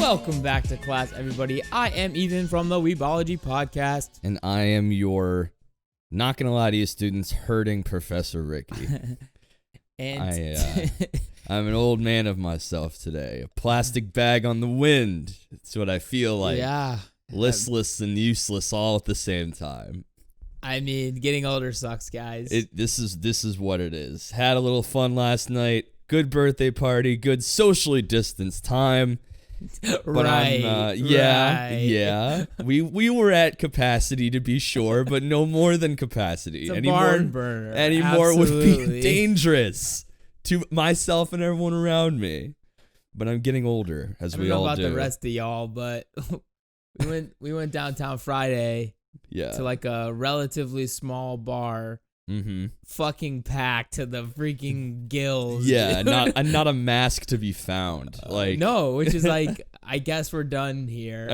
Welcome back to class, everybody. I am Ethan from the Weebology podcast. And I am your, not gonna lie to you students, hurting Professor Ricky. And I'm an old man of myself today. A plastic bag on the wind. It's what I feel like. Yeah. Listless and useless all at the same time. I mean, getting older sucks, guys. This is what it is. Had a little fun last night. Good birthday party. Good socially distanced time. But right. Yeah. We were at capacity to be sure, but no more than capacity. It's a barn burner. Anymore would be dangerous to myself and everyone around me. But I'm getting older, as we all do. I don't know about the rest of y'all, but we went downtown Friday. Yeah. To like a relatively small bar. Mm-hmm. Fucking packed to the freaking gills. Yeah, not a mask to be found. No, which is like, I guess we're done here.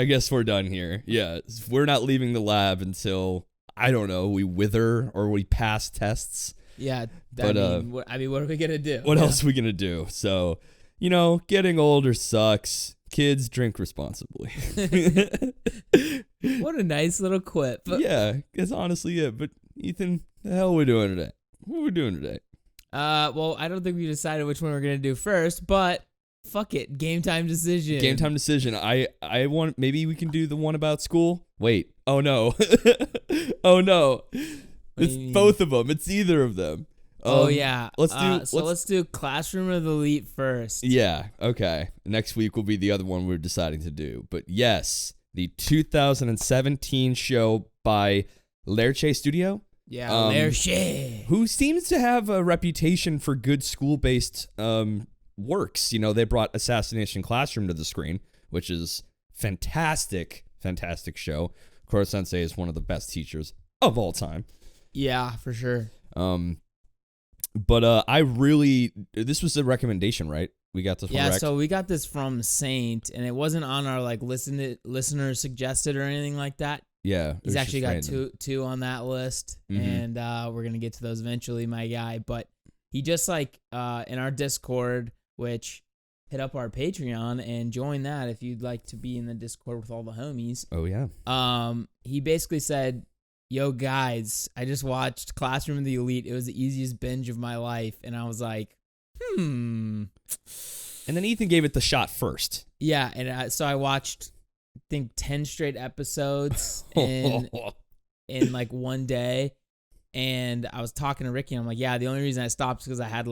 Yeah, we're not leaving the lab until, I don't know, we wither or we pass tests. Yeah, what are we gonna do? What else are we gonna do? So, getting older sucks. Kids, drink responsibly. What a nice little quip. Yeah, that's honestly it. But Ethan, the hell are we doing today? What are we doing today? Well, I don't think we decided which one we're gonna do first, but fuck it, game time decision. Game time decision. I want, maybe we can do the one about school. Wait. Oh no. Oh no. It's both of them. It's either of them. Yeah. Let's do Classroom of the Elite first. Yeah. Okay. Next week will be the other one we're deciding to do. But yes, the 2017 show by Lerche Studio. Yeah, Lerche. Who seems to have a reputation for good school-based works. They brought Assassination Classroom to the screen, which is fantastic show. Koro Sensei is one of the best teachers of all time. Yeah, for sure. But this was a recommendation, right? We got this. Yeah, so we got this from Saint, and it wasn't on our listener suggested or anything like that. Yeah, he's actually got two on that list, and we're gonna get to those eventually, my guy. But he just in our Discord, which hit up our Patreon and join that if you'd like to be in the Discord with all the homies. Oh yeah. He basically said, "Yo guys, I just watched Classroom of the Elite. It was the easiest binge of my life," and I was like, And then Ethan gave it the shot first. Yeah, and so I watched, I think, 10 straight episodes in like one day, and I was talking to Ricky, and I'm like, yeah, the only reason I stopped is because I had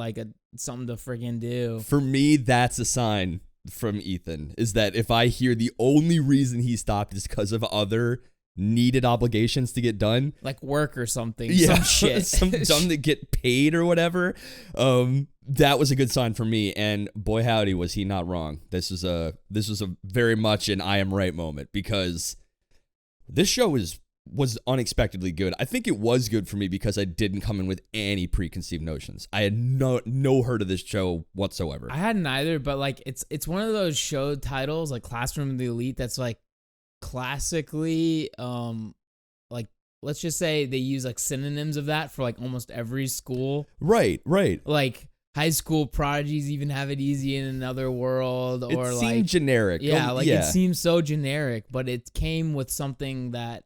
something to friggin' do. For me, that's a sign from Ethan, is that if I hear the only reason he stopped is because of other needed obligations to get done, like work or something, some shit, some to get paid or whatever, that was a good sign for me. And boy howdy, was he not wrong. This was a very much an I am right moment, because this show was unexpectedly good. I think it was good for me because I didn't come in with any preconceived notions. I had no heard of this show whatsoever. I hadn't either, but it's one of those show titles like Classroom of the Elite that's classically let's just say they use synonyms of that for almost every school. Right. High school prodigies even have it easy in another world, or it seemed generic. It seems so generic, but it came with something that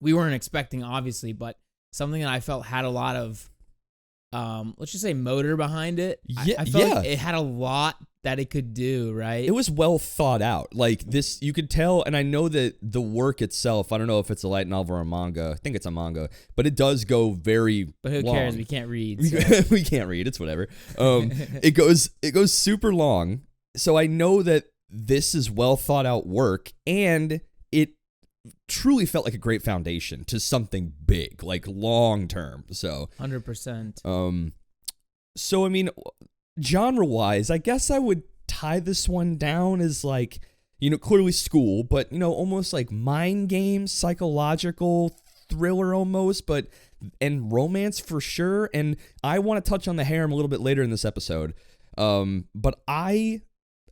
we weren't expecting, obviously, but something that I felt had a lot of let's just say motor behind it. I felt like it had a lot that it could do, right? It was well thought out. This, you could tell, and I know that the work itself, I don't know if it's a light novel or a manga. I think it's a manga, but it does go very But who long. cares? We can't read. So. We can't read. It's whatever. It goes super long. So I know that this is well thought out work, and it truly felt like a great foundation to something big, long term. So 100%. So I mean, genre-wise, I guess I would tie this one down as clearly school, but almost like mind game, psychological thriller almost, and romance for sure. And I want to touch on the harem a little bit later in this episode. But I,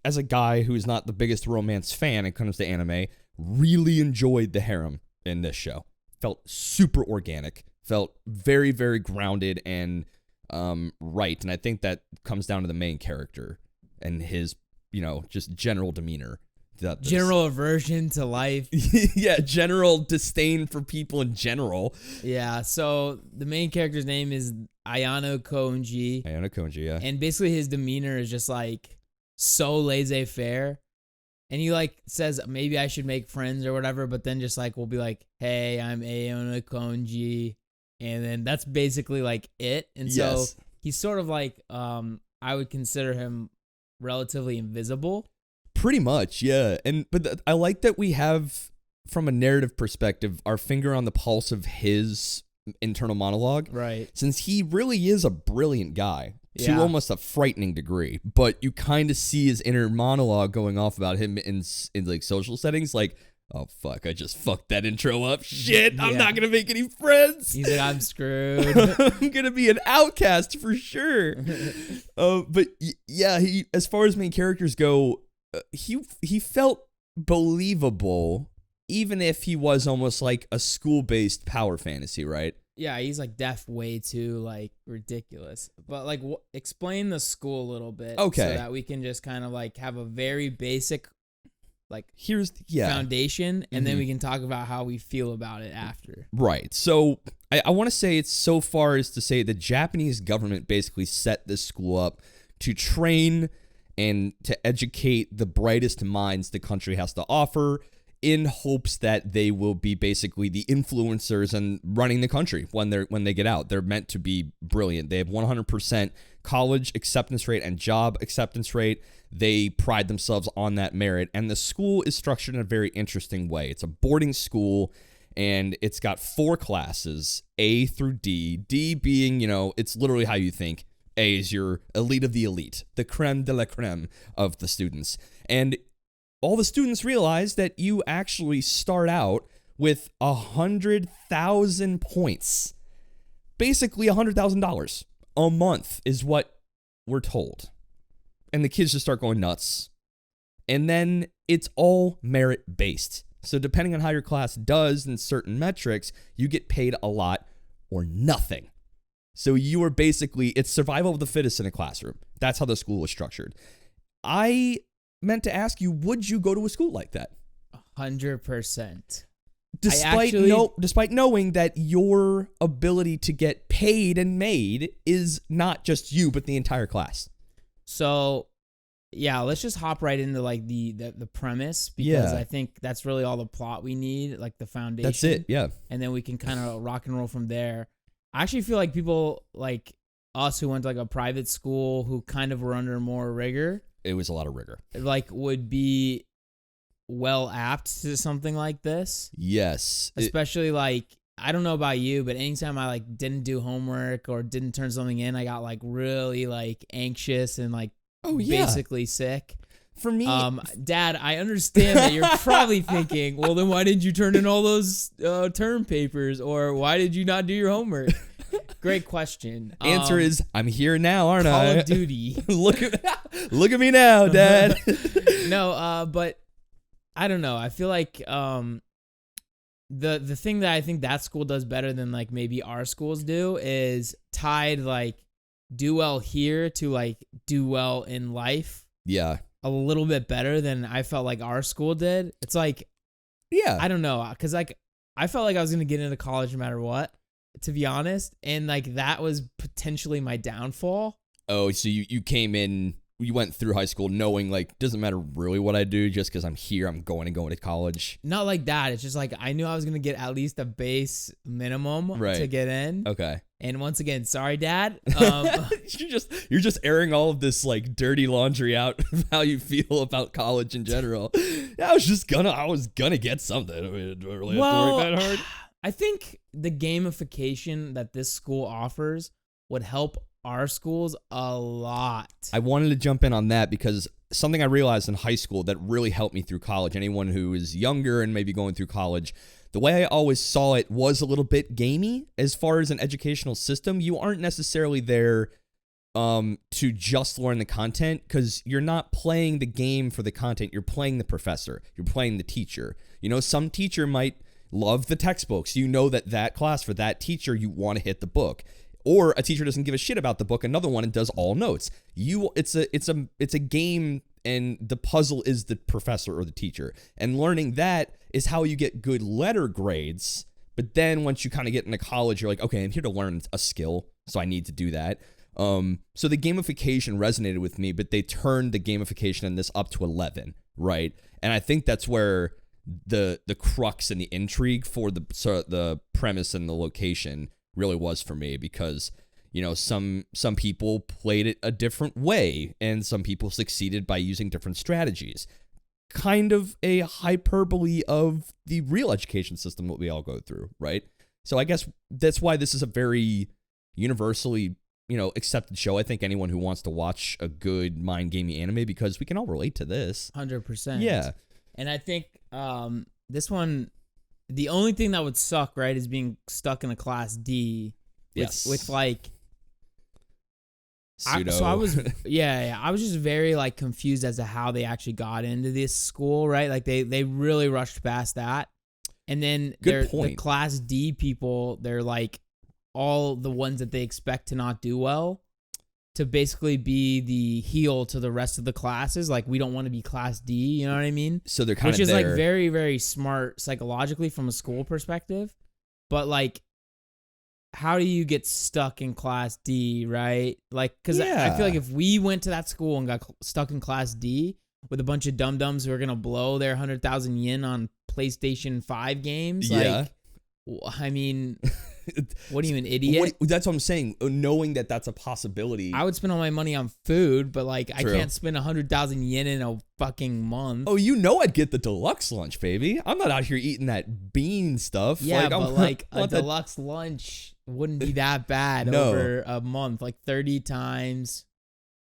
as a guy who is not the biggest romance fan when it comes to anime, really enjoyed the harem in this show. Felt super organic, felt very, very grounded and right. And I think that comes down to the main character and his, just general demeanor. general aversion to life. Yeah, general disdain for people in general. Yeah, so the main character's name is Ayano Konji. Yeah. And basically his demeanor is just like so laissez-faire. And he like says maybe I should make friends or whatever, but then just like we'll be like, hey, I'm Ayano Konji. And then that's basically like it. And so he's sort of like I would consider him relatively invisible. Pretty much, yeah. But I like that we have, from a narrative perspective, our finger on the pulse of his internal monologue. Right. Since he really is a brilliant guy to Yeah. almost a frightening degree, but you kind of see his inner monologue going off about him in like social settings, like, oh fuck, I just fucked that intro up. Shit, I'm not gonna make any friends. He's like, I'm screwed. I'm gonna be an outcast for sure. But yeah, he, as far as main characters go, he felt believable, even if he was almost like a school-based power fantasy, right? Yeah, he's like deaf way too like ridiculous. But like explain the school a little bit, okay, so that we can just kind of like have a very basic like foundation, and then we can talk about how we feel about it after. Right. So I want to say it's so far as to say the Japanese government basically set this school up to train and to educate the brightest minds the country has to offer, in hopes that they will be basically the influencers and running the country when they get out. They're meant to be brilliant. They have 100% college acceptance rate and job acceptance rate. They pride themselves on that merit, and the school is structured in a very interesting way. It's a boarding school, and it's got 4 classes, A through D. D being, it's literally how you think. A is your elite of the elite, the creme de la creme of the students. And all the students realize that you actually start out with 100,000 points. Basically $100,000 a month is what we're told. And the kids just start going nuts. And then it's all merit-based. So depending on how your class does in certain metrics, you get paid a lot or nothing. So you are basically, it's survival of the fittest in a classroom. That's how the school is structured. I meant to ask you, would you go to a school like that? 100%. Despite knowing that your ability to get paid and made is not just you, but the entire class. So, yeah, let's just hop right into like the premise, because I think that's really all the plot we need, like the foundation. That's it, yeah. And then we can kind of rock and roll from there. I actually feel like people like us who went to like a private school who kind of were under more rigor. It was a lot of rigor. Like would be well apt to something like this. Yes. Especially like, I don't know about you, but anytime I like didn't do homework or didn't turn something in, I got like really like anxious and like basically sick. For me, Dad, I understand that you're probably thinking, well, then why didn't you turn in all those term papers, or why did you not do your homework? Great question. Answer is, I'm here now, aren't I? Call of Duty. Look at me now, Dad. No, but I don't know. I feel like the thing that I think that school does better than like maybe our schools do is tied like do well here to like do well in life. Yeah. A little bit better than I felt like our school did. It's like, I don't know, because like I felt like I was gonna get into college no matter what, to be honest, and like that was potentially my downfall. Oh, so you came in, you went through high school knowing like doesn't matter really what I do, just because I'm here, I'm going to college. Not like that. It's just like I knew I was gonna get at least a base minimum to get in. Okay. And once again, sorry, Dad. You're just airing all of this like dirty laundry out of how you feel about college in general. I was gonna get something. I mean, do I really have to work that hard? I think the gamification that this school offers would help our schools a lot. I wanted to jump in on that because something I realized in high school that really helped me through college, anyone who is younger and maybe going through college, the way I always saw it was a little bit gamey as far as an educational system. You aren't necessarily there to just learn the content, because you're not playing the game for the content. You're playing the professor. You're playing the teacher. Some teacher might love the textbooks. That class for that teacher, you want to hit the book. Or a teacher doesn't give a shit about the book, another one and does all notes. It's a game, and the puzzle is the professor or the teacher. And learning that is how you get good letter grades. But then once you kind of get into college, you're like, okay, I'm here to learn a skill, so I need to do that. So the gamification resonated with me, but they turned the gamification in this up to 11, right? And I think that's where the crux and the intrigue for the premise and the location really was for me, because some people played it a different way, and some people succeeded by using different strategies. Kind of a hyperbole of the real education system that we all go through, right? So I guess that's why this is a very universally accepted show. I think anyone who wants to watch a good mind gaming anime, because we can all relate to this. 100%. Yeah. And I think this one, the only thing that would suck, right, is being stuck in a class D. Yes. With like Pseudo. So I was I was just very like confused as to how they actually got into this school, right? Like they really rushed past that. And then the class D people, they're like all the ones that they expect to not do well, to basically be the heel to the rest of the classes. Like, we don't want to be class D, you know what I mean? So they're kind of Which is like very, very smart psychologically from a school perspective. But like, how do you get stuck in class D, right? Like, because I feel like if we went to that school and got stuck in class D with a bunch of dum-dums who are going to blow their 100,000 yen on PlayStation 5 games, like, I mean, what are you, an idiot? That's what I'm saying. Knowing that that's a possibility. I would spend all my money on food, but like, True. I can't spend 100,000 yen in a fucking month. Oh, I'd get the deluxe lunch, baby. I'm not out here eating that bean stuff. Yeah, but like a deluxe lunch wouldn't be that bad over a month. Like 30 times.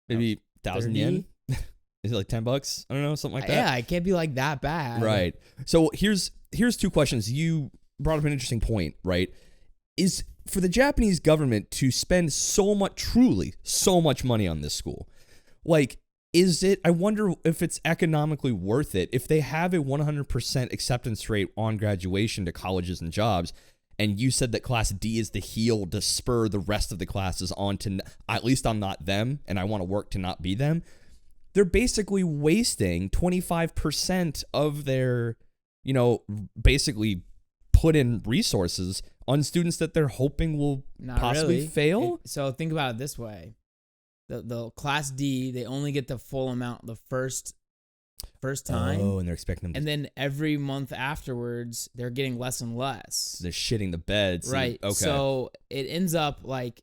Maybe 1,000 yen? Is it like $10? I don't know, something like that. Yeah, it can't be like that bad. Right. So here's two questions. You brought up an interesting point, right? Is for the Japanese government to spend so much money on this school. Like, I wonder if it's economically worth it if they have a 100% acceptance rate on graduation to colleges and jobs, and you said that class D is the heel to spur the rest of the classes on to, at least I'm not them, and I want to work to not be them. They're basically wasting 25% of their, basically put in resources on students that they're hoping will possibly fail. So think about it this way. The class D, they only get the full amount the first time. Oh, and they're expecting them and then every month afterwards, they're getting less and less. They're shitting the bed. Right. Okay. So it ends up like,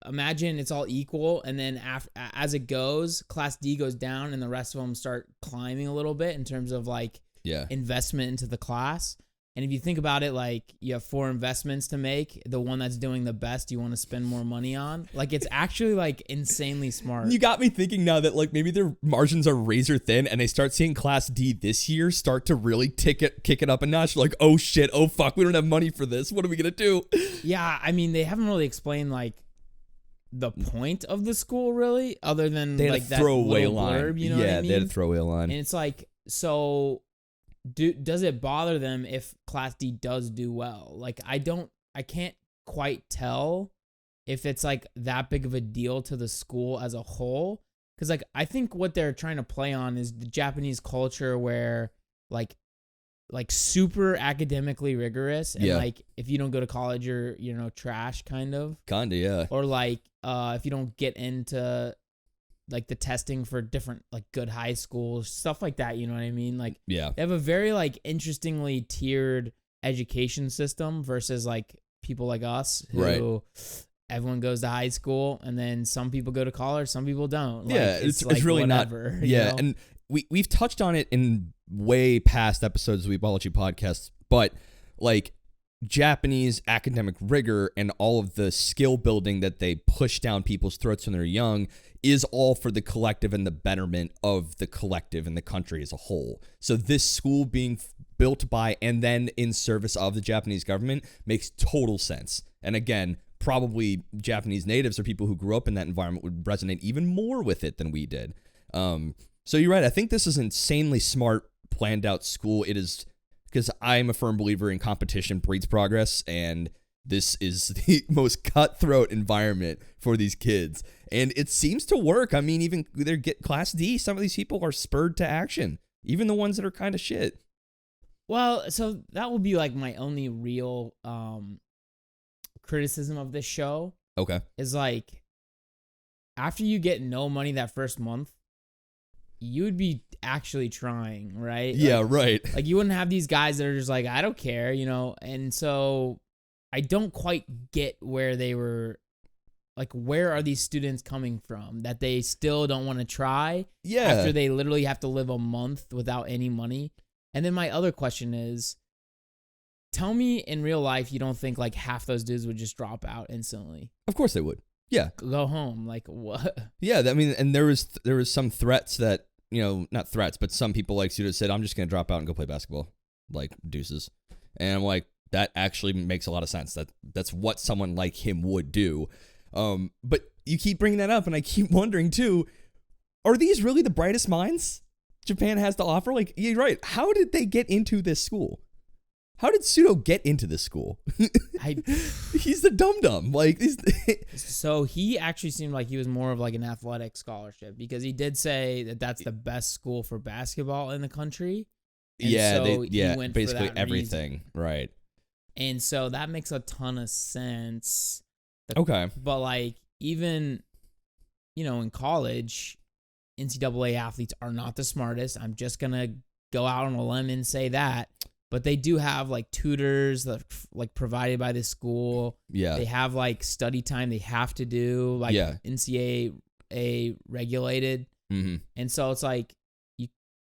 imagine it's all equal, and then as it goes, class D goes down and the rest of them start climbing a little bit in terms of like investment into the class. And if you think about it, like, you have 4 investments to make. The one that's doing the best, you want to spend more money on. Like, it's actually like insanely smart. You got me thinking now that like maybe their margins are razor thin, and they start seeing class D this year start to really kick it up a notch. Like, oh shit, oh fuck, we don't have money for this. What are we gonna do? Yeah, I mean, they haven't really explained like the point of the school really, other than they had like a that throwaway little line. blurb, you know what I mean? They had a throwaway line. And it's like, so does it bother them if class D does do well? Like, I can't quite tell if it's like that big of a deal to the school as a whole. Cause like, I think what they're trying to play on is the Japanese culture where like super academically rigorous. And like, if you don't go to college, you're, trash kind of. Kinda, yeah. Or like, if you don't get into like the testing for different like good high schools, stuff like that, you know what I mean? Like, they have a very like interestingly tiered education system versus like people like us who everyone goes to high school, and then some people go to college, some people don't. Like, it's like really whatever, not. Yeah, and we've touched on it in way past episodes of Weebology podcasts, but like Japanese academic rigor and all of the skill building that they push down people's throats when they're young is all for the collective and the betterment of the collective and the country as a whole. So this school being built by and then in service of the Japanese government makes total sense. And again, probably Japanese natives or people who grew up in that environment would resonate even more with it than we did. So you're right. I think this is an insanely smart, planned out school. It is, because I'm a firm believer in competition breeds progress, and this is the most cutthroat environment for these kids. And it seems to work. I mean, even they get Class D, some of these people are spurred to action, even the ones that are kind of shit. Well, so that will be like my only real criticism of this show. Okay. Is like, after you get no money that first month, you would be actually trying, right? Yeah, like, right. Like, you wouldn't have these guys that are just like, I don't care, And so I don't quite get where they were, like, where are these students coming from that they still don't want to try after they literally have to live a month without any money? And then my other question is, tell me in real life you don't think like half those dudes would just drop out instantly. Of course they would. Yeah. Go home. Like, what? Yeah, I mean, and there was some threats that, not threats, but some people like Suda said, I'm just going to drop out and go play basketball, like deuces. And I'm like, that actually makes a lot of sense. That's what someone like him would do. But you keep bringing that up, and I keep wondering too, are these really the brightest minds Japan has to offer? Like, you're right. How did they get into this school? How did Sudo get into this school? He's the dum-dum. Like, so he actually seemed like he was more of like an athletic scholarship, because he did say that that's the best school for basketball in the country. And he went basically for that everything. reason. Right. And so that makes a ton of sense. Okay. But like, even, in college, NCAA athletes are not the smartest. I'm just going to go out on a limb and say that. But they do have like tutors that like provided by the school. Yeah. They have like study time they have to do, like NCAA regulated. Mm-hmm. And so it's like,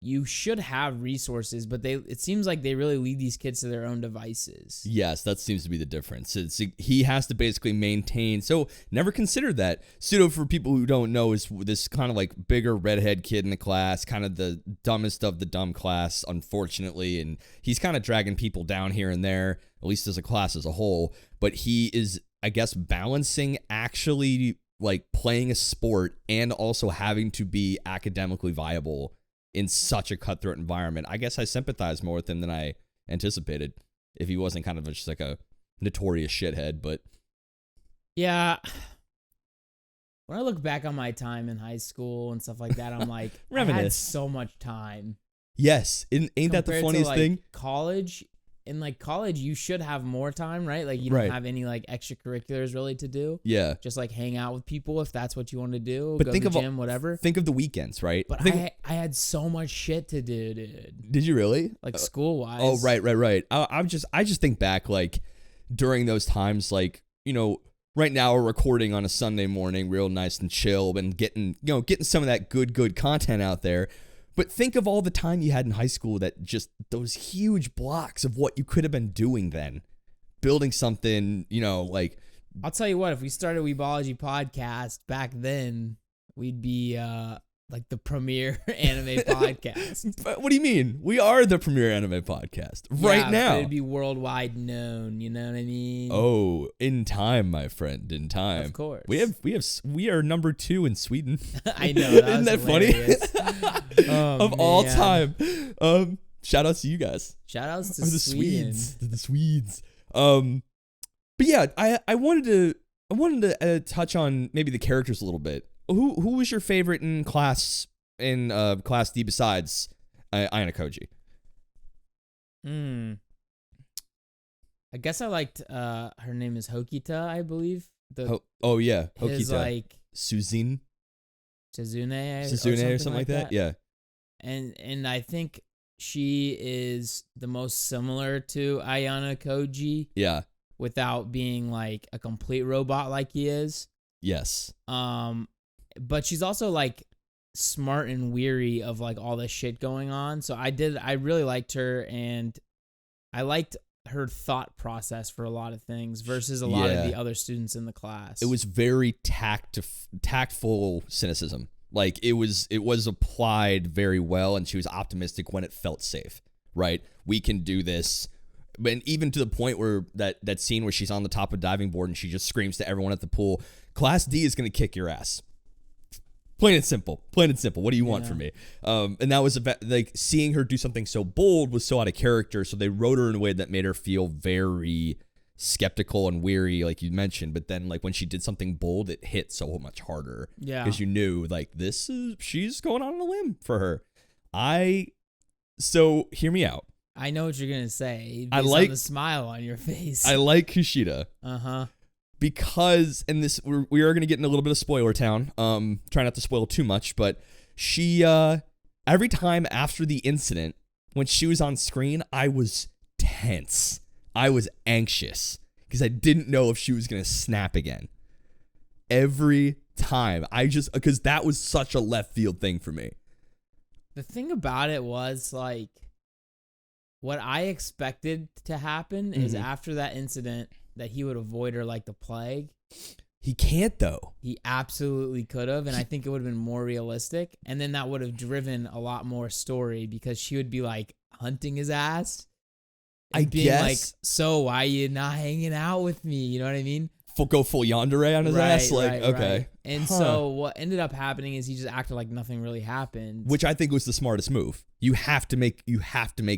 you should have resources, but it seems like they really leave these kids to their own devices. Yes, that seems to be the difference. He has to basically maintain. So never considered that. Pseudo, for people who don't know, is this kind of like bigger redhead kid in the class, kind of the dumbest of the dumb class, unfortunately. And he's kind of dragging people down here and there, at least as a class as a whole. But he is, I guess, balancing actually like playing a sport and also having to be academically viable in such a cutthroat environment. I guess I sympathize more with him than I anticipated, if he wasn't kind of just like a notorious shithead. But yeah, when I look back on my time in high school and stuff like that, I'm like, I had so much time. Yes, ain't that the funniest thing? College. In like college, you should have more time, right? Like, you don't have any like extracurriculars really to do. Yeah, just like hang out with people if that's what you want to do. But go think to the of gym, whatever. Think of the weekends, right? But I had so much shit to do, dude. Did you really? Like school wise? Oh, right. I just think back like during those times, like, right now we're recording on a Sunday morning, real nice and chill, and getting some of that good content out there. But think of all the time you had in high school, that just those huge blocks of what you could have been doing then. Building something, like... I'll tell you what, if we started Weebology podcast back then, we'd be like the premier anime podcast. But what do you mean? We are the premier anime podcast right now. It'd be worldwide known, you know what I mean? Oh, in time, my friend, in time. Of course. We are number 2 in Sweden. I know. Isn't that funny? Of all time. Shout outs to you guys. Shout outs to the Sweden. The Swedes. But yeah, I wanted to touch on maybe the characters a little bit. Who was your favorite in class D besides Ayana Koji? I guess I liked her name is Hokita, I believe. Hokita. His like Suzune or something like that. Yeah. And I think she is the most similar to Ayana Koji. Yeah. Without being like a complete robot like he is. Yes. But she's also like smart and weary of like all this shit going on. So I really liked her, and I liked her thought process for a lot of things versus a lot of the other students in the class. It was very tactful cynicism. Like it was applied very well, and she was optimistic when it felt safe. Right? We can do this. And even to the point where that scene where she's on the top of a diving board and she just screams to everyone at the pool, Class D is going to kick your ass. Plain and simple. What do you want from me? And that was like seeing her do something so bold was so out of character. So they wrote her in a way that made her feel very skeptical and weary, like you mentioned, but then like when she did something bold, it hit so much harder. Yeah. Because you knew like she's going on a limb for her. So hear me out. I know what you're gonna say. I based like on the smile on your face. I like Kushida. Uh-huh. Because, and this, we are going to get in a little bit of spoiler town. Try not to spoil too much, but she, every time after the incident, when she was on screen, I was tense. I was anxious because I didn't know if she was going to snap again. Every time. Because that was such a left field thing for me. The thing about it was, like, what I expected to happen is after that incident that he would avoid her like the plague. He can't, though. He absolutely could have, and I think it would have been more realistic. And then that would have driven a lot more story because she would be, like, hunting his ass. I being guess. Like, so why you not hanging out with me? You know what I mean? Go full yandere on his ass? Like, okay. Right. And so what ended up happening is he just acted like nothing really happened. Which I think was the smartest move. You have to make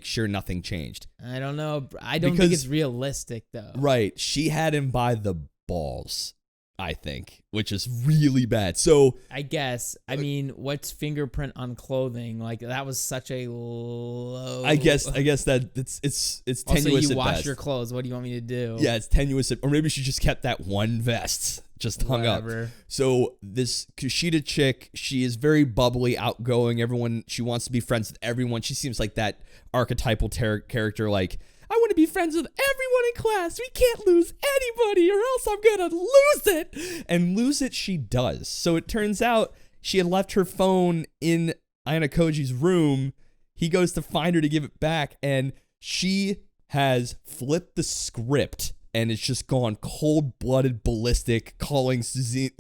sure nothing changed. I don't know. I don't think it's realistic, though. Right. She had him by the balls, I think, which is really bad. So I guess. I mean, what's fingerprint on clothing? Like, that was such a low. I guess that it's tenuous. Also, you at wash best. your clothes. What do you want me to do? Yeah, it's tenuous. Or maybe she just kept that one vest just hung up. So this Kushida chick, she is very bubbly, outgoing. She wants to be friends with everyone. She seems like that archetypal character, like, I want to be friends with everyone in class. We can't lose anybody or else I'm going to lose it. And lose it she does. So it turns out she had left her phone in Ayana Koji's room. He goes to find her to give it back, and she has flipped the script and it's just gone cold-blooded ballistic, calling Suzune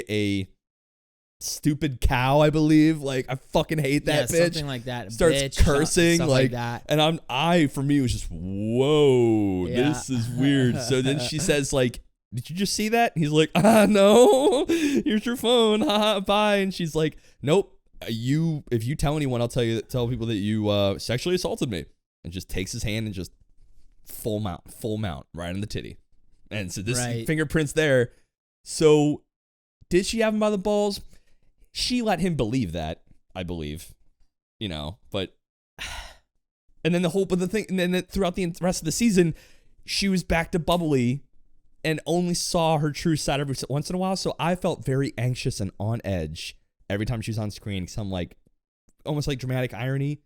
a stupid cow, I believe. Like, I fucking hate that bitch. Something like that. Starts bitch, cursing stuff like that. And for me, it was just, whoa, this is weird. So then she says, like, did you just see that? And he's like, no, here's your phone, haha, bye. And she's like, nope, if you tell anyone, I'll tell people that you sexually assaulted me. And just takes his hand and just full mount right on the titty. And so this fingerprints there. So did she have him by the balls? She let him believe that, I believe, but, and then and then throughout the rest of the season, she was back to bubbly and only saw her true side every once in a while. So I felt very anxious and on edge every time she was on screen. Because I'm like, almost like dramatic irony.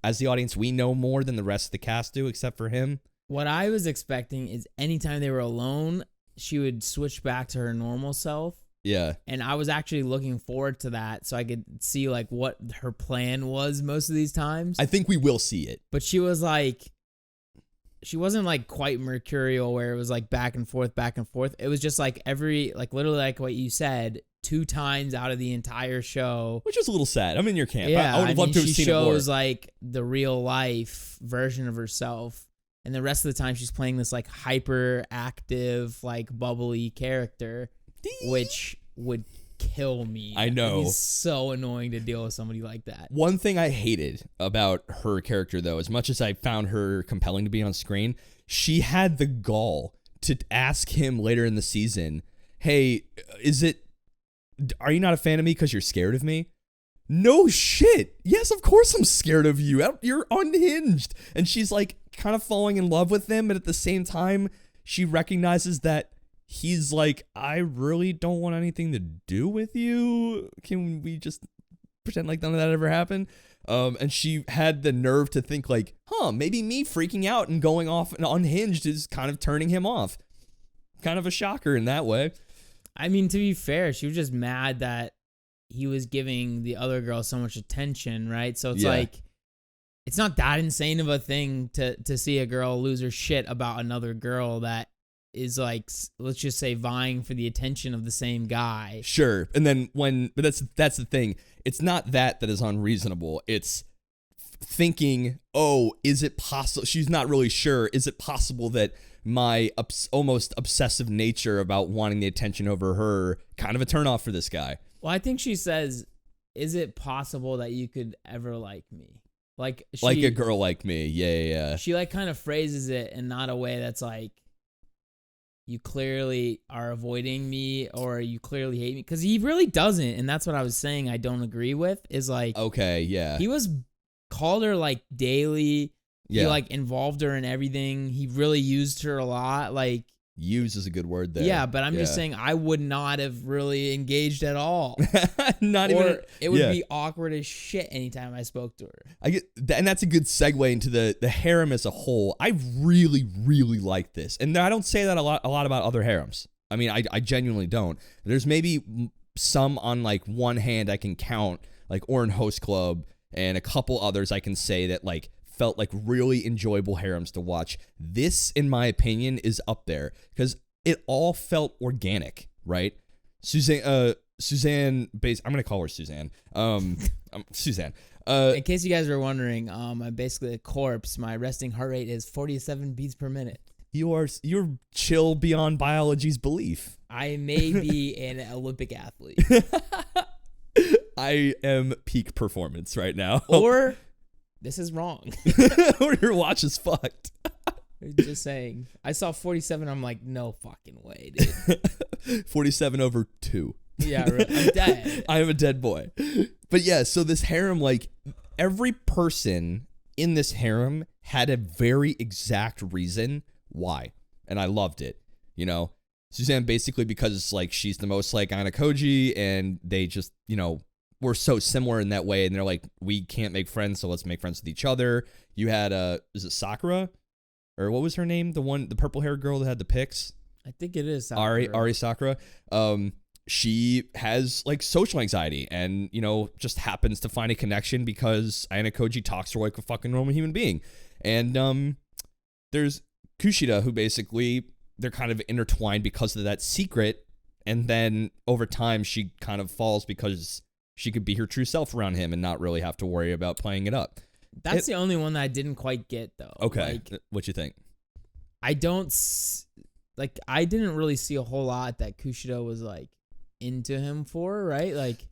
As the audience, we know more than the rest of the cast do, except for him. What I was expecting is anytime they were alone, she would switch back to her normal self. Yeah. And I was actually looking forward to that so I could see like what her plan was most of these times. I think we will see it. But she wasn't like quite mercurial where it was like back and forth. It was just like literally like what you said, 2 times out of the entire show. Which is a little sad. I'm in your camp. Yeah, I would have loved to have she seen it more. shows like the real life version of herself. And the rest of the time she's playing this like hyperactive, like bubbly character. Which would kill me. I know. It's so annoying to deal with somebody like that. One thing I hated about her character, though, as much as I found her compelling to be on screen, she had the gall to ask him later in the season, hey, are you not a fan of me because you're scared of me? No shit. Yes, of course I'm scared of you. You're unhinged. And she's like kind of falling in love with him, but at the same time, she recognizes that he's like, I really don't want anything to do with you. Can we just pretend like none of that ever happened? And she had the nerve to think like, maybe me freaking out and going off and unhinged is kind of turning him off. Kind of a shocker in that way. I mean, to be fair, she was just mad that he was giving the other girl so much attention, right? So it's like, it's not that insane of a thing to see a girl lose her shit about another girl that is like, let's just say, vying for the attention of the same guy. Sure. And then but that's the thing. It's not that is unreasonable. It's thinking, is it possible? She's not really sure. Is it possible that my almost obsessive nature about wanting the attention over her kind of a turnoff for this guy? Well, I think she says, is it possible that you could ever like me? Like a girl like me. Yeah. She like kind of phrases it in not a way that's like, you clearly are avoiding me or you clearly hate me. Because he really doesn't. And that's what I was saying I don't agree with is like, Okay, yeah. he was called her like daily. Yeah. He like involved her in everything. He really used her a lot. Like, use is a good word there. yeah, but I'm just saying I would not have really engaged at all. Not or even. It would be awkward as shit anytime I spoke to her. I get, and that's a good segue into the harem as a whole. I really, really like this, and I don't say that a lot about other harems. I mean, I genuinely don't. There's maybe some on like one hand I can count, like Orin Host Club, and a couple others I can say that like felt like really enjoyable harems to watch. This, in my opinion, is up there because it all felt organic, right? Suzanne, I'm gonna call her Suzanne. Suzanne. In case you guys were wondering, I'm basically a corpse. My resting heart rate is 47 beats per minute. You're chill beyond biology's belief. I may be an Olympic athlete. I am peak performance right now. Or this is wrong. Or your watch is fucked. Just saying. I saw 47. I'm like, no fucking way, dude. 47 over 2. Yeah, I'm dead. I am a dead boy. But yeah, so this harem, like every person in this harem had a very exact reason why. And I loved it. You know, Suzanne basically because like she's the most like Anna Koji and they just, you know, were so similar in that way, and they're like, we can't make friends, so let's make friends with each other. You had is it Sakura, or what was her name? The purple haired girl that had the pics. I think it is Sakura. Ari Sakura. She has like social anxiety, and you know just happens to find a connection because Anna Koji talks to her like a fucking normal human being. And there's Kushida, who basically they're kind of intertwined because of that secret, and then over time she kind of falls because she could be her true self around him and not really have to worry about playing it up. That's the only one that I didn't quite get, though. Okay. Like, what you think? I didn't really see a whole lot that Kushida was like into him for, right? Like,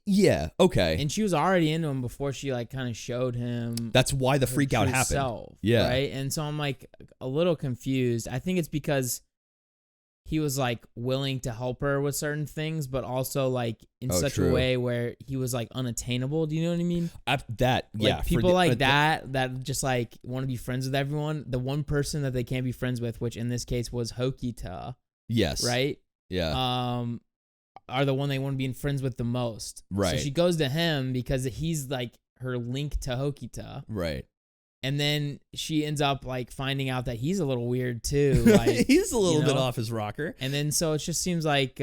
yeah. Okay. And she was already into him before she like kind of showed him. That's why the freak out happened. Self, yeah. Right. And so I'm like a little confused. I think it's because he was like willing to help her with certain things, but also like in such a way where he was like unattainable. Do you know what I mean? People like that just like want to be friends with everyone. The one person that they can't be friends with, which in this case was Hokita. Yes. Right. Yeah. Are the one they want to be friends with the most. Right. So she goes to him because he's like her link to Hokita. Right. And then she ends up like finding out that he's a little weird too. Like, he's a little bit off his rocker. And then so it just seems like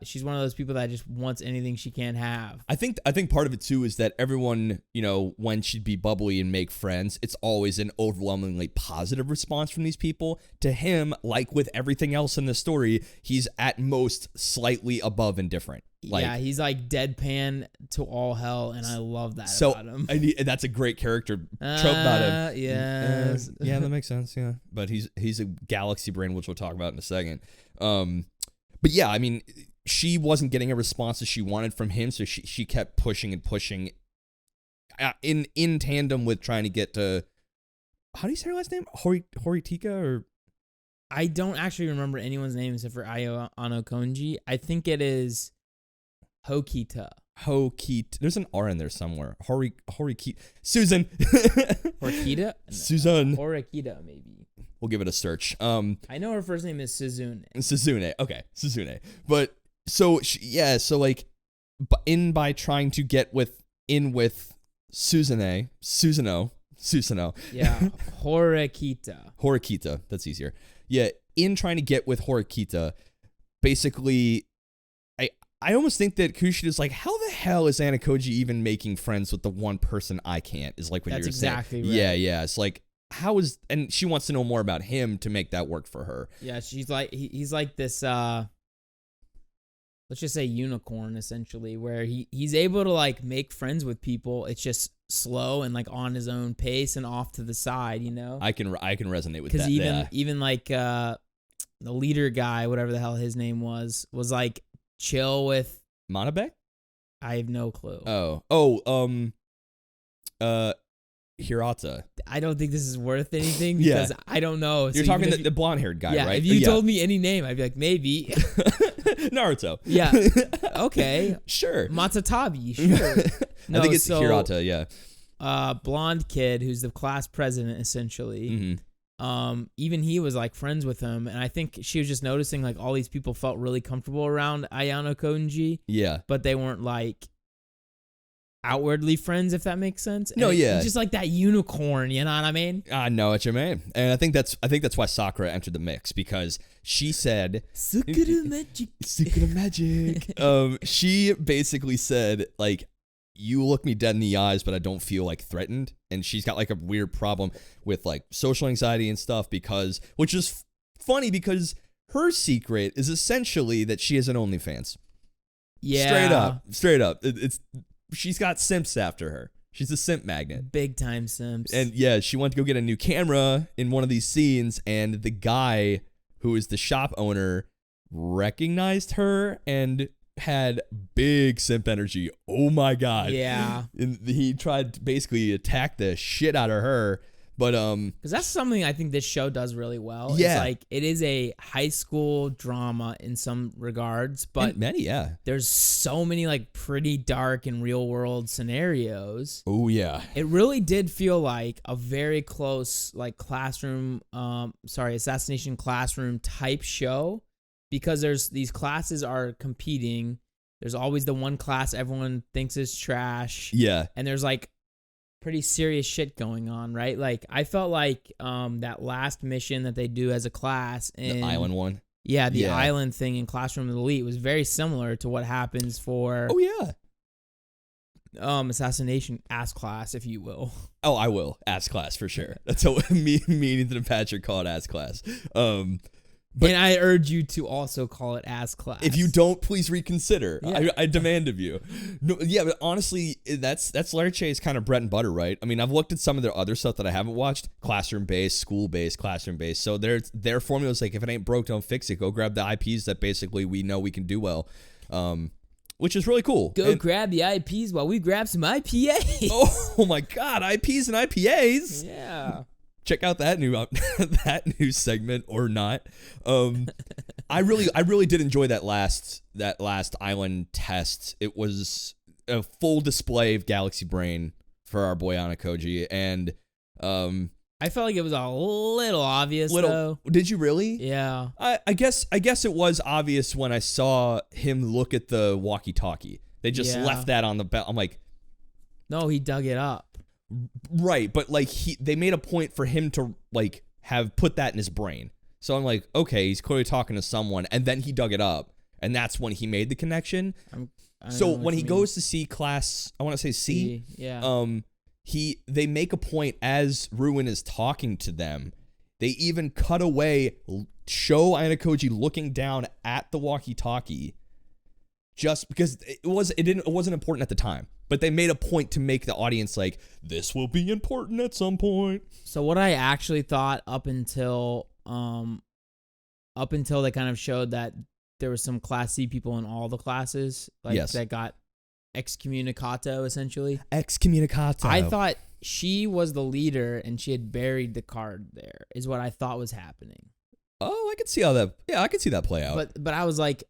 she's one of those people that just wants anything she can't have. I think part of it too is that everyone, you know, when she'd be bubbly and make friends, it's always an overwhelmingly positive response from these people. To him, like with everything else in the story, he's at most slightly above indifferent. Like, yeah, he's like deadpan to all hell, and I love that about him. That's a great character trope about him. Yes. Yeah, that makes sense. Yeah, but he's a galaxy brain, which we'll talk about in a second. But yeah, I mean, she wasn't getting a response that she wanted from him, so she kept pushing and pushing, in tandem with trying to get to. How do you say her last name? Horitika or. I don't actually remember anyone's name except for Ayo Ano Konji. I think it is Hokita. There's an R in there somewhere. Horikita. Susan. Horikita? Susan. Horikita, maybe. We'll give it a search. I know her first name is Suzune. Okay, Suzune. But so like, by trying to get with Susanoo. Yeah, Horikita. That's easier. Yeah, in trying to get with Horikita, basically, I almost think that Kushida's like, how the hell is Anna Koji even making friends with the one person I can't? Is like what you're saying. That's exactly right. Yeah. It's like, and she wants to know more about him to make that work for her. Yeah, she's like, he's like this, let's just say unicorn, essentially, where he's able to like make friends with people. It's just slow and like on his own pace and off to the side, you know? I can resonate with that. Because even like the leader guy, whatever the hell his name was like chill with Manabe? I have no clue. Hirata. I don't think this is worth anything Yeah. because I don't know. You're talking the blonde-haired guy, yeah, right? if you told me any name, I'd be like, maybe. Naruto. Yeah. Okay. Sure. Matsutabi. Sure. No, I think it's Hirata, yeah. Blonde kid who's the class president, essentially. Mm-hmm. Even he was like friends with him, and I think she was just noticing like all these people felt really comfortable around Ayano Konji, Yeah. but they weren't like outwardly friends, if that makes sense. No, And yeah. it's just like that unicorn, you know what I mean? I know what you mean, and I think that's why Sakura entered the mix because she said Sakura magic. Sakura magic. She basically said like, you look me dead in the eyes, but I don't feel like threatened, and she's got like a weird problem with like social anxiety and stuff because, which is funny because her secret is essentially that she has an OnlyFans. Yeah. Straight up. It's she's got simps after her. She's a simp magnet. Big time Sims. And yeah, she went to go get a new camera in one of these scenes, and the guy who is the shop owner recognized her and had big simp energy. Oh my god. Yeah. And he tried to basically attack the shit out of her. But because that's something I think this show does really well. Yeah. It's like it is a high school drama in some regards, but many, yeah. there's so many like pretty dark and real world scenarios. Oh yeah. It really did feel like a very close like assassination classroom type show, because there's these classes are competing. There's always the one class everyone thinks is trash. Yeah. And there's like pretty serious shit going on, right? Like I felt like that last mission that they do as a class in The island one. Yeah, the island thing in Classroom of the Elite was very similar to what happens for assassination ass class, if you will. Oh, I will. Ass class for sure. That's what me and Ethan and Patrick call it, ass class. But and I urge you to also call it ass class. if you don't, please reconsider. Yeah. I demand of you. No, yeah, but honestly, that's Lerche's kind of bread and butter, right? I mean, I've looked at some of their other stuff that I haven't watched, classroom-based, school-based, classroom-based. So their formula is like, if it ain't broke, don't fix it. Go grab the IPs that basically we know we can do well, which is really cool. Go grab the IPs while we grab some IPAs. Oh my God, IPs and IPAs. Yeah. Check out that new segment or not. I really did enjoy that last island test. It was a full display of Galaxy Brain for our boy Anakoji, and I felt like it was a little obvious though. Did you really? Yeah. I guess it was obvious when I saw him look at the walkie-talkie. They just left that on the belt. I'm like, no, he dug it up. Right, but like they made a point for him to like have put that in his brain. So I'm like, okay, he's clearly talking to someone, and then he dug it up, and that's when he made the connection. So when he goes to see class, I want to say C, they make a point as Ruin is talking to them. They even cut away, show Anakoji looking down at the walkie-talkie, just because it wasn't important at the time. But they made a point to make the audience like, this will be important at some point. So what I actually thought up until they kind of showed that there was some Class C people in all the classes, like that got excommunicato essentially. Excommunicato. I thought she was the leader and she had buried the card there, is what I thought was happening. Oh, I could see how that. Yeah, I could see that play out. But I was like,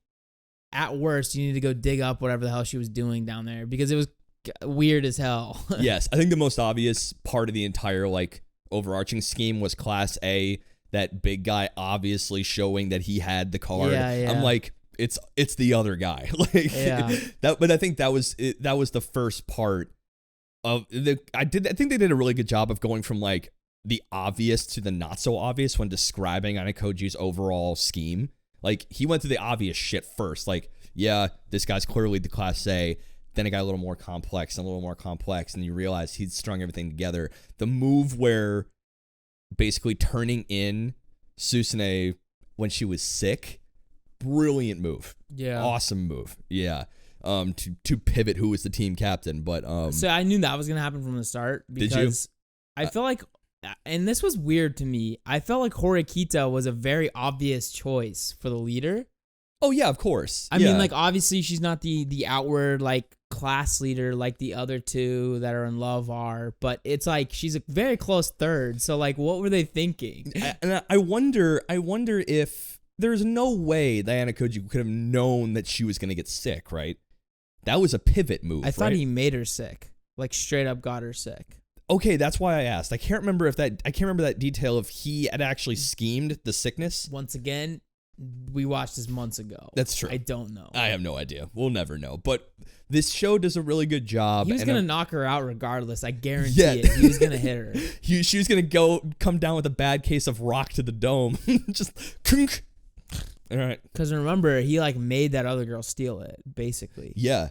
at worst, you need to go dig up whatever the hell she was doing down there, because it was weird as hell. Yes, I think the most obvious part of the entire like overarching scheme was Class A, that big guy obviously showing that he had the card. Yeah. I'm like, it's the other guy. But I think that was the first part of I think they did a really good job of going from like the obvious to the not so obvious when describing Anakoji's overall scheme. Like he went to the obvious shit first. Like, yeah, this guy's clearly the Class A. Then it got a little more complex, and you realize he'd strung everything together. The move where basically turning in Susune when she was sick, brilliant move. Yeah. Awesome move. Yeah. To pivot who was the team captain. But so I knew that was gonna happen from the start, because I felt like, and this was weird to me, I felt like Horikita was a very obvious choice for the leader. Oh yeah, of course. I mean, like, obviously she's not the outward like class leader like the other two that are in love are, but it's like she's a very close third. So like, what were they thinking? I wonder if there's no way Diana Koji could have known that she was going to get sick, right? That was a pivot move. I thought right? he made her sick, like straight up got her sick. Okay, that's why I asked. I can't remember that detail if he had actually schemed the sickness. Once again, we watched this months ago. That's true. I don't know. I have no idea. We'll never know. But this show does a really good job. He was going to knock her out regardless. I guarantee it. He was going to hit her. She was going to come down with a bad case of rock to the dome. Just all right. Because remember, he like made that other girl steal it, basically. Yeah.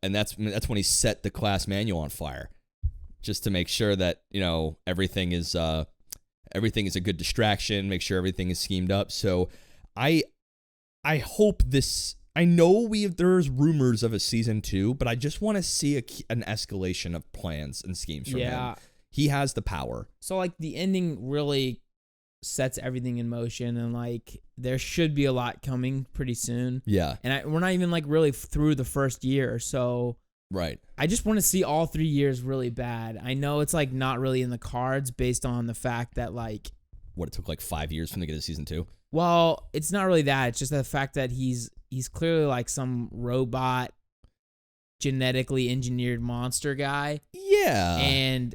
And that's when he set the class manual on fire, just to make sure that, everything is a good distraction, make sure everything is schemed up. So I hope this. I know there's rumors of a season 2, but I just want to see an escalation of plans and schemes from him. He has the power. So like the ending really sets everything in motion, and like there should be a lot coming pretty soon. Yeah, and we're not even like really through the first year, so right. I just want to see all 3 years really bad. I know it's like not really in the cards based on the fact that like it took like 5 years for him to get to season 2. Well, it's not really that. It's just the fact that he's clearly like some robot, genetically engineered monster guy. Yeah. And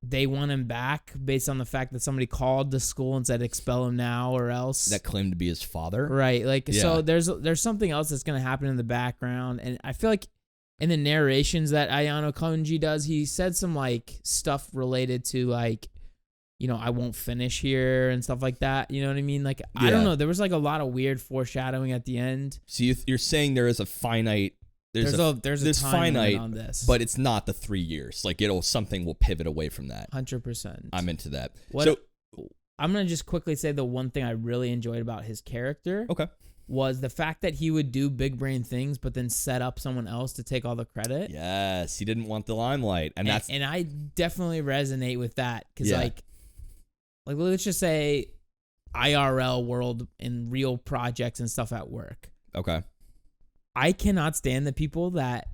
they want him back based on the fact that somebody called the school and said expel him now or else. That claimed to be his father. Right. Like, so there's something else that's going to happen in the background. And I feel like in the narrations that Ayano Konji does, he said some like stuff related to like, I won't finish here and stuff like that. You know what I mean? Like, I don't know. There was like a lot of weird foreshadowing at the end. So you're saying there is a finite. There's a time finite on this, but it's not the 3 years. Like something will pivot away from that. 100%. I'm into that. I'm gonna just quickly say the one thing I really enjoyed about his character. Okay. Was the fact that he would do big brain things, but then set up someone else to take all the credit. Yes, he didn't want the limelight, and I definitely resonate with that because like let's just say IRL world and real projects and stuff at work. Okay. I cannot stand the people that,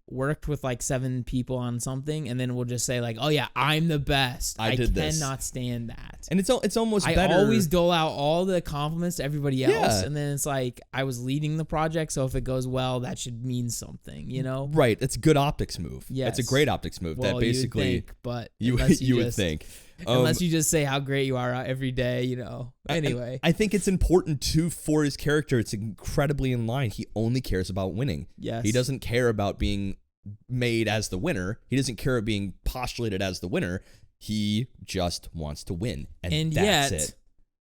worked with like 7 people on something and then will just say like, oh yeah, I'm the best. I cannot stand that. And it's almost better. I always dole out all the compliments to everybody else. And then it's like, I was leading the project. So if it goes well, that should mean something, Right. It's a good optics move. Yeah. It's a great optics move. Well, that basically you would think, but you would think. Unless you just say how great you are every day, Anyway. I think it's important, too, for his character. It's incredibly in line. He only cares about winning. Yes. He doesn't care about being made as the winner. He doesn't care about being postulated as the winner. He just wants to win. And that's it.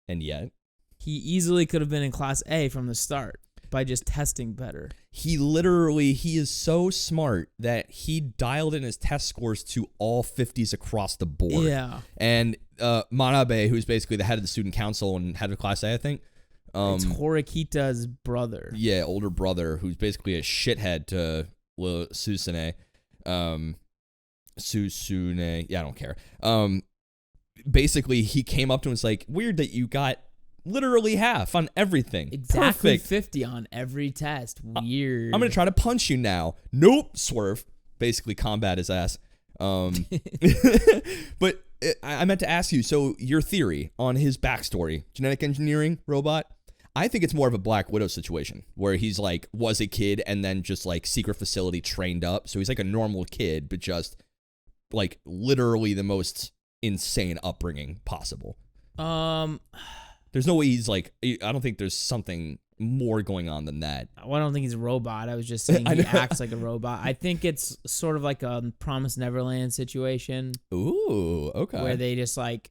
And yet. He easily could have been in Class A from the start by just testing better. He is so smart that he dialed in his test scores to all 50s across the board. Yeah. And Manabe, who's basically the head of the student council and head of Class A, I think. It's Horikita's brother. Yeah, older brother, who's basically a shithead to Susune. Susune. Yeah, I don't care. Basically, he came up to him and was like, weird that you got literally half on everything. Exactly. Perfect. 50 on every test. Weird. I'm going to try to punch you now. Nope. Swerve. Basically combat his ass. But I meant to ask you, so your theory on his backstory, genetic engineering robot, I think it's more of a Black Widow situation where he's like, was a kid and then just like secret facility trained up. So he's like a normal kid, but just like literally the most insane upbringing possible. There's no way he's like, I don't think there's something more going on than that. Well, I don't think he's a robot. I was just saying he acts like a robot. I think it's sort of like a Promised Neverland situation. Ooh, okay. Where they just like,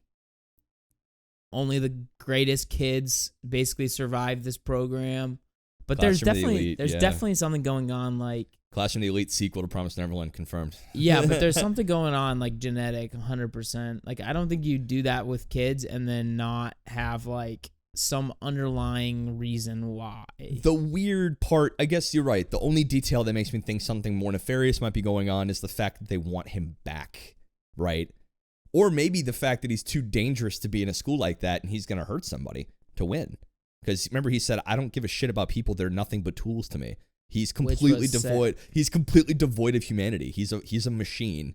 only the greatest kids basically survive this program. But there's definitely something going on like Classroom of the Elite sequel to Promised Neverland confirmed. Yeah, but there's something going on like genetic 100%. Like I don't think you do that with kids and then not have like some underlying reason why. The weird part, I guess you're right. The only detail that makes me think something more nefarious might be going on is the fact that they want him back, right? Or maybe the fact that he's too dangerous to be in a school like that and he's going to hurt somebody to win. Because remember he said, I don't give a shit about people. They're nothing but tools to me. He's completely was devoid. He's completely devoid of humanity. He's a machine.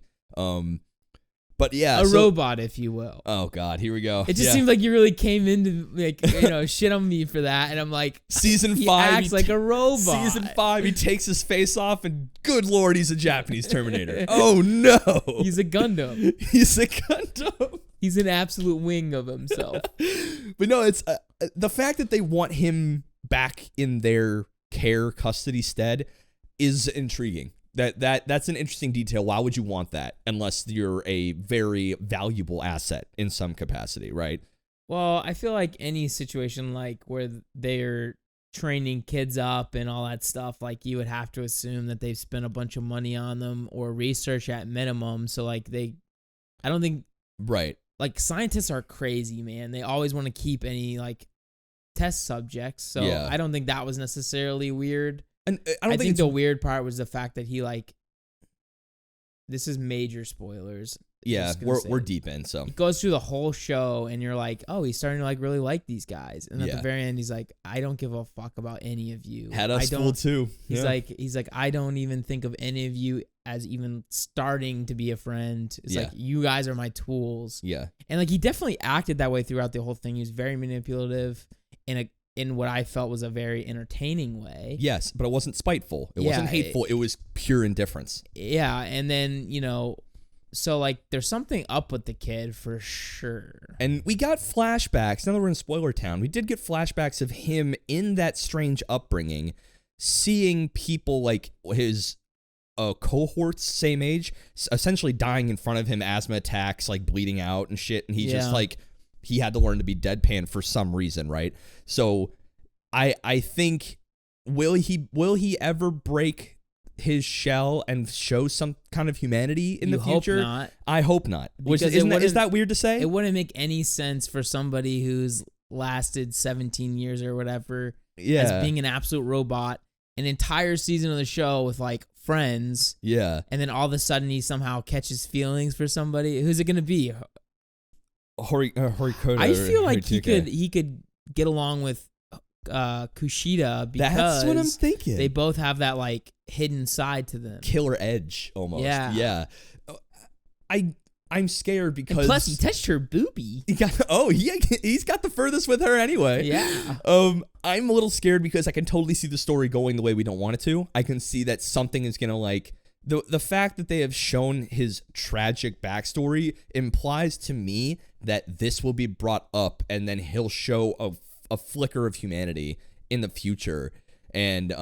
But yeah, a robot, if you will. Oh God, here we go. It just seems like you really came into shit on me for that, and I'm like, season 5, he acts like a robot. Season 5, he takes his face off, and good Lord, he's a Japanese Terminator. Oh no, he's a Gundam. He's a Gundam. He's an absolute wing of himself. But no, it's the fact that they want him back in their custody stead is intriguing. That's an interesting detail. Why would you want that unless you're a very valuable asset in some capacity, right? Well, I feel like any situation like where they're training kids up and all that stuff, like you would have to assume that they've spent a bunch of money on them or research at minimum. So like I don't think right. Like scientists are crazy, man. They always want to keep any like test subjects. So yeah. I don't think that was necessarily weird. And I think the weird part was the fact that he like, this is major spoilers. Yeah, we're deep in, so. It goes through the whole show and you're like, oh, he's starting to like really like these guys. And at the very end, he's like, I don't give a fuck about any of you. Had us fooled too. He's like, I don't even think of any of you as even starting to be a friend. It's like, you guys are my tools. Yeah. And like, he definitely acted that way throughout the whole thing. He was very manipulative in what I felt was a very entertaining way. Yes, but it wasn't spiteful. It wasn't hateful. It was pure indifference. Yeah, and then, so like there's something up with the kid for sure. And we got flashbacks. Now that we're in spoiler town, we did get flashbacks of him in that strange upbringing, seeing people like his cohorts, same age, essentially dying in front of him, asthma attacks, like bleeding out and shit. And he just like... He had to learn to be deadpan for some reason, right? So I think will he ever break his shell and show some kind of humanity in the future? Hope not. I hope not. Is that weird to say? It wouldn't make any sense for somebody who's lasted 17 years or whatever as being an absolute robot, an entire season of the show with like friends. Yeah. And then all of a sudden he somehow catches feelings for somebody. Who's it going to be? Horikoto. I feel like he could get along with Kushida because that's what I'm thinking. They both have that like hidden side to them, killer edge almost. Yeah. I'm scared because and plus he touched her boobie. He's got the furthest with her anyway. Yeah. I'm a little scared because I can totally see the story going the way we don't want it to. I can see that something is gonna like. The fact that they have shown his tragic backstory implies to me that this will be brought up and then he'll show a flicker of humanity in the future. And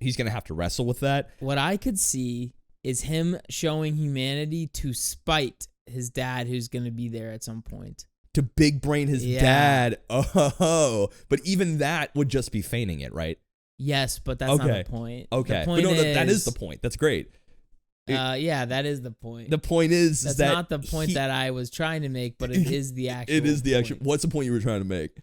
he's going to have to wrestle with that. What I could see is him showing humanity to spite his dad, who's going to be there at some point. To big brain his dad. Oh, but even that would just be feigning it, right? Yes, but that's not the point. Okay. The point that is the point. That's great. That is the point. The point is that's that not the point that I was trying to make, but it is the actual. It is the point. actual. What's the point you were trying to make?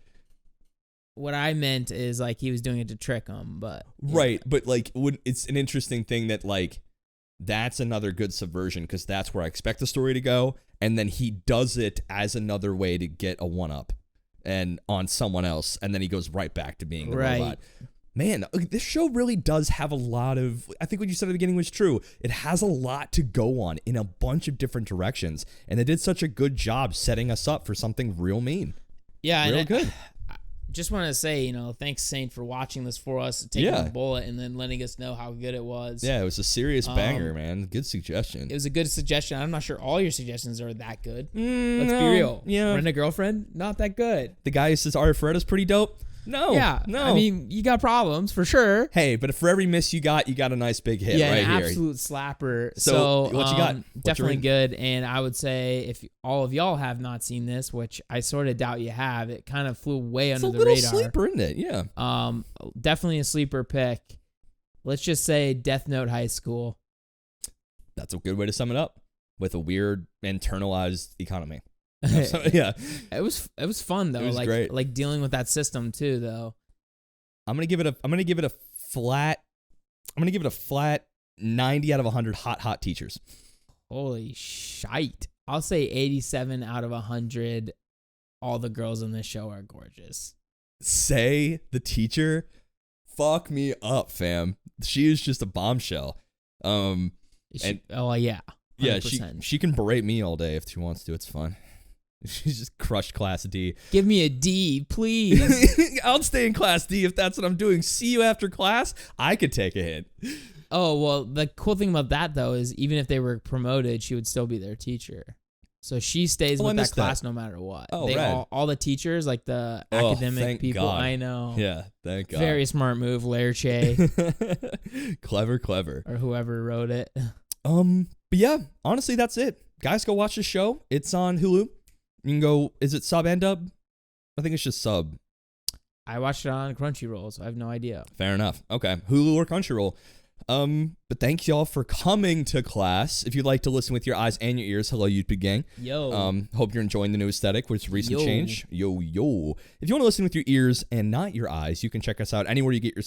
What I meant is like he was doing it to trick him, but right. But like, it's an interesting thing that like that's another good subversion because that's where I expect the story to go, and then he does it as another way to get a one up and on someone else, and then he goes right back to being the robot. Man, this show really does have a lot of... I think what you said at the beginning was true. It has a lot to go on in a bunch of different directions. And they did such a good job setting us up for something real mean. Yeah. Real good. I just want to say, thanks, Saint, for watching this for us, taking a bullet, and then letting us know how good it was. Yeah, it was a serious banger, man. Good suggestion. It was a good suggestion. I'm not sure all your suggestions are that good. Let's be real. Yeah. Rent a Girlfriend? Not that good. The guy who says Arifreda's pretty dope? No. Yeah. No. I mean, you got problems for sure. Hey, but for every miss you got a nice big hit right an here. Absolute slapper. So what you got? Definitely good. And I would say if all of y'all have not seen this, which I sort of doubt you have, it kind of flew way under the radar. It's a little sleeper, isn't it? Yeah. Definitely a sleeper pick. Let's just say Death Note High School. That's a good way to sum it up. With a weird internalized economy. So, it was fun though. It was great. Like dealing with that system too, though. I'm gonna give it a flat 90 out of 100 hot teachers. Holy shite! I'll say 87 out of 100. All the girls in this show are gorgeous. Say the teacher fuck me up, fam. She is just a bombshell. Yeah. 100%. Yeah, she can berate me all day if she wants to. It's fun. She's just crushed Class D. Give me a D, please. I'll stay in Class D if that's what I'm doing. See you after class. I could take a hint. Oh, well, the cool thing about that, though, is even if they were promoted, she would still be their teacher. So she stays with that class no matter what. Oh, right. All the teachers, like the academic people. God. I know. Yeah, thank God. Very smart move, Lerche. Clever. Or whoever wrote it. But yeah, honestly, that's it. Guys, go watch the show. It's on Hulu. You can go, is it sub and dub? I think it's just sub. I watched it on Crunchyroll, so I have no idea. Fair enough. Okay. Hulu or Crunchyroll. But thank y'all for coming to class. If you'd like to listen with your eyes and your ears, hello, YouTube gang. Yo. Hope you're enjoying the new aesthetic with recent change. Yo. If you want to listen with your ears and not your eyes, you can check us out anywhere you get your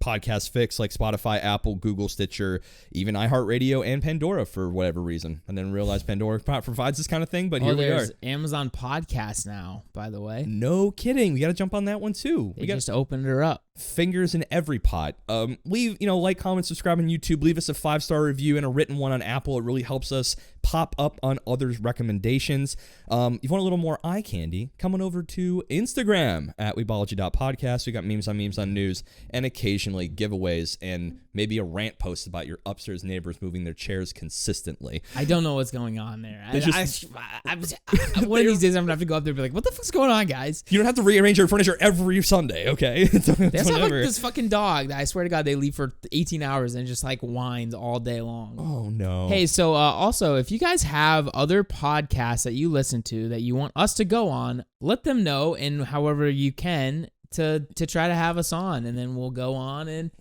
podcast fix, like Spotify, Apple, Google, Stitcher, even iHeartRadio and Pandora for whatever reason. I didn't realize Pandora provides this kind of thing, but here we are. There's Amazon Podcasts now, by the way. No kidding. We got to jump on that one too. They just opened her up. Fingers in every pot. Leave, like, comment, subscribe on YouTube. Leave us a 5-star review and a written one on Apple. It really helps us pop up on others' recommendations. If you want a little more eye candy, come on over to Instagram at weebology.podcast. We got memes on news and occasionally giveaways and maybe a rant post about your upstairs neighbors moving their chairs consistently. I don't know what's going on there. One of these days I'm going to have to go up there and be like, what the fuck's going on, guys? You don't have to rearrange your furniture every Sunday, okay? That's not like this fucking dog that I swear to God they leave for 18 hours and just like whines all day long. Oh, no. Hey, so also, if you guys have other podcasts that you listen to that you want us to go on, let them know in however you can to try to have us on, and then we'll go on and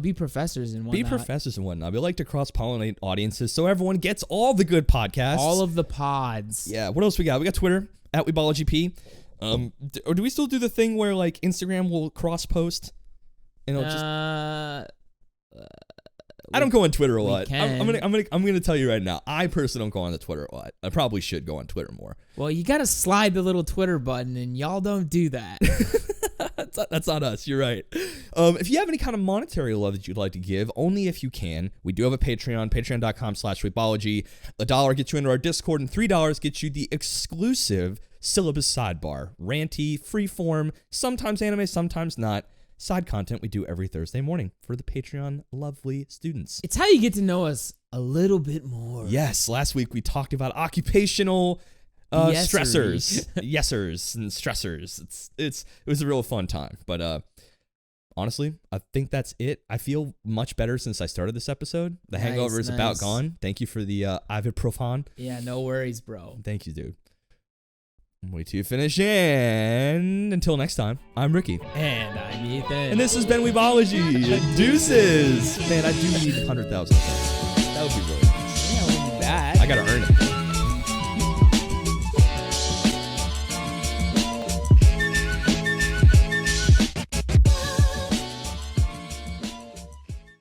be professors and whatnot. Be professors and whatnot. We like to cross-pollinate audiences so everyone gets all the good podcasts. All of the pods. Yeah. What else we got? We got Twitter at weebologyp. Or do we still do the thing where like Instagram will cross-post? And it'll just. I don't go on Twitter a lot. I'm gonna tell you right now. I personally don't go on the Twitter a lot. I probably should go on Twitter more. Well, you gotta slide the little Twitter button, and y'all don't do that. That's not us. You're right. If you have any kind of monetary love that you'd like to give, only if you can, we do have a Patreon. Patreon.com/weebology. $1 gets you into our Discord, and $3 gets you the exclusive syllabus sidebar, ranty, freeform, sometimes anime, sometimes not. Side content we do every Thursday morning for the Patreon lovely students. It's how you get to know us a little bit more. Yes, last week we talked about occupational stressors, yesers and stressors. It was a real fun time, but honestly, I think that's it. I feel much better since I started this episode. The hangover is about gone. Thank you for the ibuprofen. Yeah, no worries, bro. Thank you, dude. Wait till you finish, and until next time, I'm Ricky. And I'm Ethan. And this has been Weebology. Deuces. Man, I do need 100,000. That would be really nice. Yeah, we'll do that. I gotta earn it.